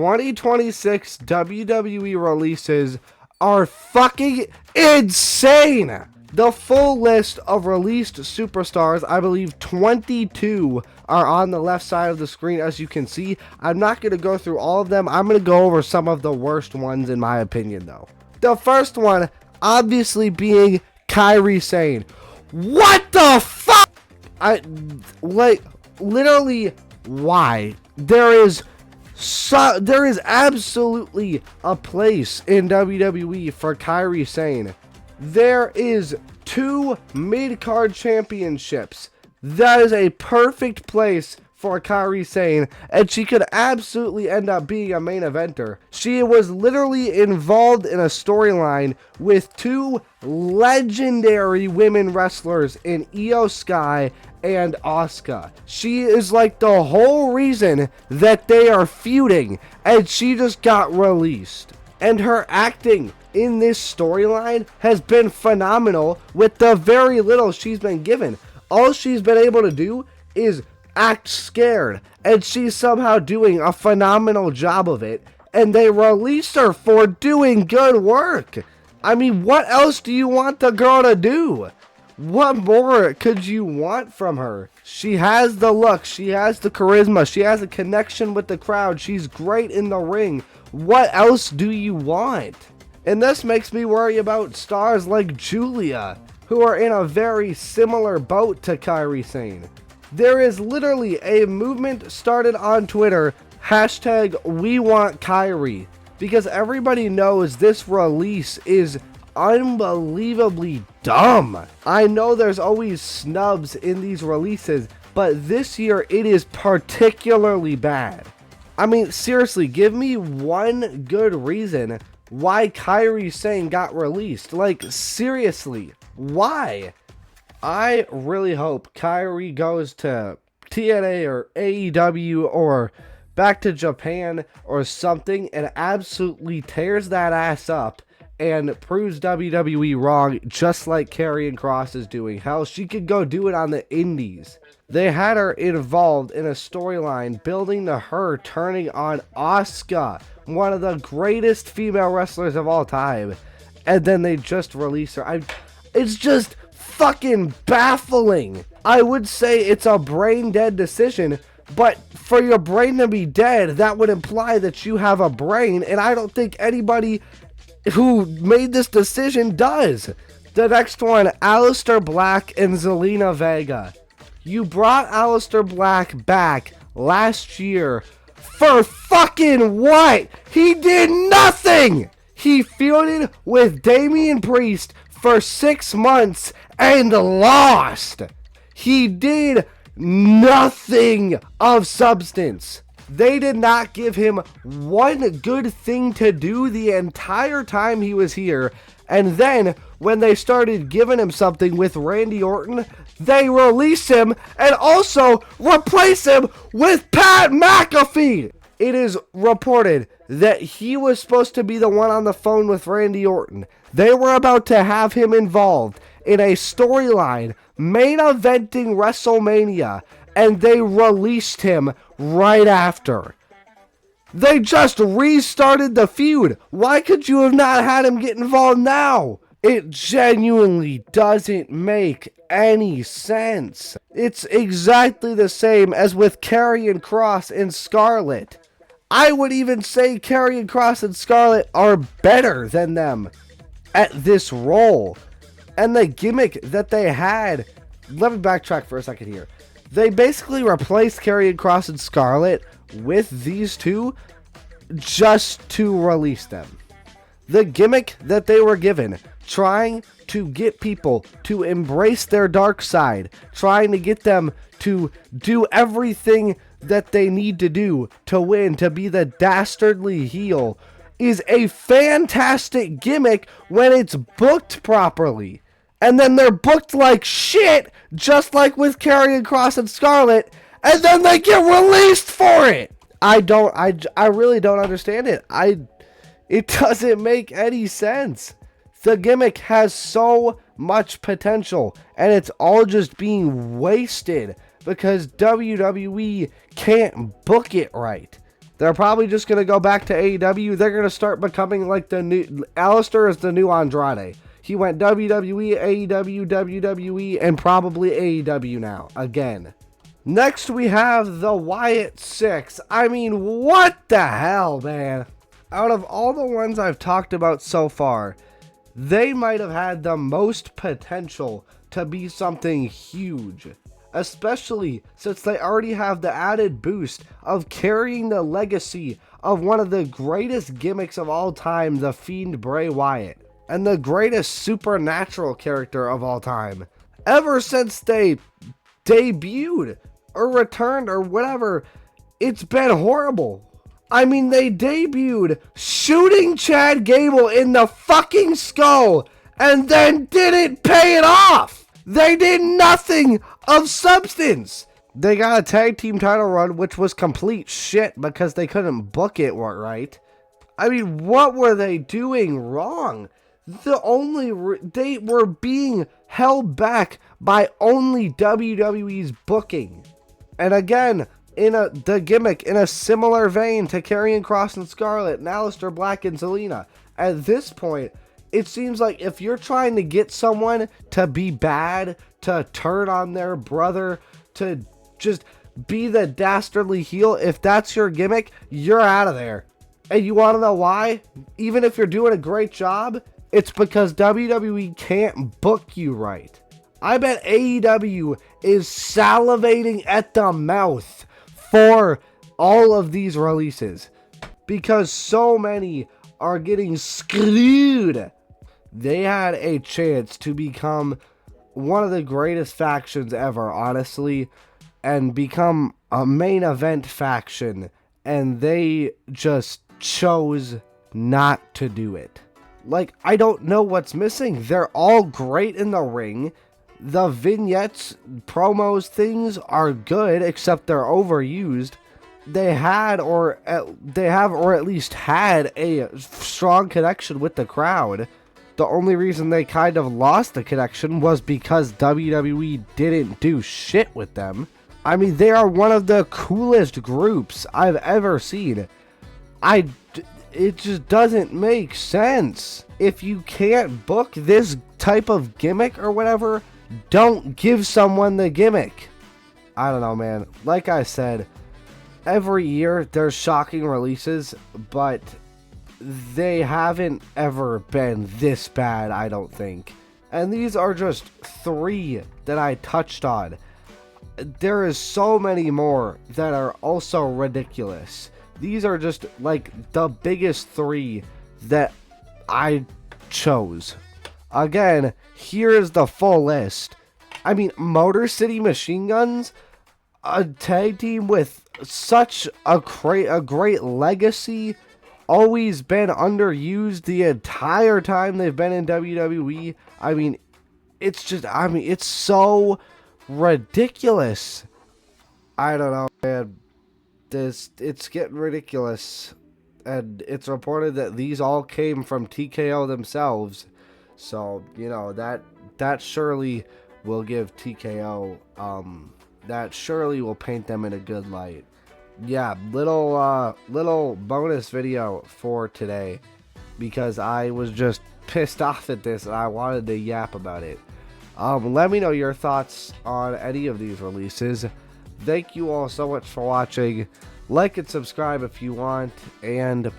2026 WWE releases are fucking insane. The full list of released superstars, I believe 22 are on the left side of the screen, as you can see. I'm not going to go through all of them. I'm going to go over some of the worst ones in my opinion, though. The first one, obviously, being Kairi Sane. What the fuck? Literally, why? There is absolutely a place in WWE for Kairi Sane. There is 2 mid-card championships. That is a perfect place for Kairi Sane, and she could absolutely end up being a main eventer. She was literally involved in a storyline with 2 legendary women wrestlers in Io Sky and Asuka. She is like the whole reason that they are feuding, and she just got released. And her acting in this storyline has been phenomenal with the very little she's been given. All she's been able to do is act scared, and she's somehow doing a phenomenal job of it, and they released her for doing good work. I mean, what else do you want the girl to do? What more could you want from her? She has the look, she has the charisma, she has a connection with the crowd, she's great in the ring. What else do you want? And this makes me worry about stars like Julia, who are in a very similar boat to Kairi Sane. There is literally a movement started on Twitter, #WeWantKairi, because everybody knows this release is unbelievably dumb. I know there's always snubs in these releases, but this year it is particularly bad. I mean, seriously, give me one good reason why Kairi Sane got released. Like, seriously, why? I really hope Kairi goes to TNA or AEW or back to Japan or something and absolutely tears that ass up and proves WWE wrong, just like Karrion Kross is doing. Hell, she could go do it on the indies. They had her involved in a storyline building to her turning on Asuka, one of the greatest female wrestlers of all time, and then they just release her. It's just fucking baffling. I would say it's a brain dead decision, but for your brain to be dead, that would imply that you have a brain, and I don't think anybody who made this decision does. The next one, Aleister Black and Zelina Vega. You brought Aleister Black back last year for fucking what? He did nothing! He feuded with Damian Priest for 6 months and lost. He did nothing of substance. They did not give him one good thing to do the entire time he was here. And then, when they started giving him something with Randy Orton, they release him and also replace him with Pat McAfee. It is reported that he was supposed to be the one on the phone with Randy Orton. They were about to have him involved in a storyline main eventing WrestleMania, and they released him right after. They just restarted the feud. Why could you have not had him get involved now? It genuinely doesn't make any sense. It's exactly the same as with Karrion Kross and Scarlett. I would even say Karrion Kross and Scarlett are better than them at this role. And the gimmick that they had, let me backtrack for a second here. They basically replaced Karrion Kross and Scarlett with these two just to release them. The gimmick that they were given, trying to get people to embrace their dark side, trying to get them to do everything that they need to do to win, to be the dastardly heel, is a fantastic gimmick when it's booked properly. And then they're booked like shit, just like with Karrion Kross and Scarlett, and then they get released for it. I really don't understand it. It doesn't make any sense. The gimmick has so much potential, and it's all just being wasted because WWE can't book it right. They're probably just going to go back to AEW. They're going to start becoming like the new... Alistair is the new Andrade. He went WWE, AEW, WWE, and probably AEW now. Again. Next, we have the Wyatt Six. I mean, what the hell, man? Out of all the ones I've talked about so far, they might have had the most potential to be something huge. Especially since they already have the added boost of carrying the legacy of one of the greatest gimmicks of all time, the Fiend Bray Wyatt, and the greatest supernatural character of all time. Ever since they debuted or returned or whatever, it's been horrible. I mean, they debuted shooting Chad Gable in the fucking skull and then didn't pay it off. They did nothing of substance. They got a tag team title run, which was complete shit because they couldn't book it right. I mean, what were they doing wrong? They were being held back by only WWE's booking. And again, the gimmick in a similar vein to Karrion Kross and Scarlett and Aleister Black and Zelina. At this point, it seems like if you're trying to get someone to be bad, to turn on their brother, to just be the dastardly heel, if that's your gimmick, you're out of there. And you want to know why? Even if you're doing a great job, it's because WWE can't book you right. I bet AEW is salivating at the mouth for all of these releases because so many are getting screwed. They had a chance to become one of the greatest factions ever, honestly, and become a main event faction, and they just chose not to do it. Like, I don't know what's missing. They're all great in the ring. The vignettes, promos, things are good, except they're overused. They have or at least had a strong connection with the crowd. The only reason they kind of lost the connection was because WWE didn't do shit with them. I mean, they are one of the coolest groups I've ever seen. It just doesn't make sense. If you can't book this type of gimmick or whatever, don't give someone the gimmick. I don't know, man. Like I said, every year there's shocking releases, but they haven't ever been this bad, I don't think. And these are just 3 that I touched on. There is so many more that are also ridiculous. These are just like the biggest 3 that I chose. Again, here's the full list. I mean, Motor City Machine Guns, a tag team with such a great legacy, always been underused the entire time they've been in WWE. I mean, it's so ridiculous. I don't know, man. It's getting ridiculous. And it's reported that these all came from TKO themselves. So, you know, that surely will give TKO, that surely will paint them in a good light. Yeah, little bonus video for today, because I was just pissed off at this and I wanted to yap about it. Let me know your thoughts on any of these releases. Thank you all so much for watching. Like and subscribe if you want, and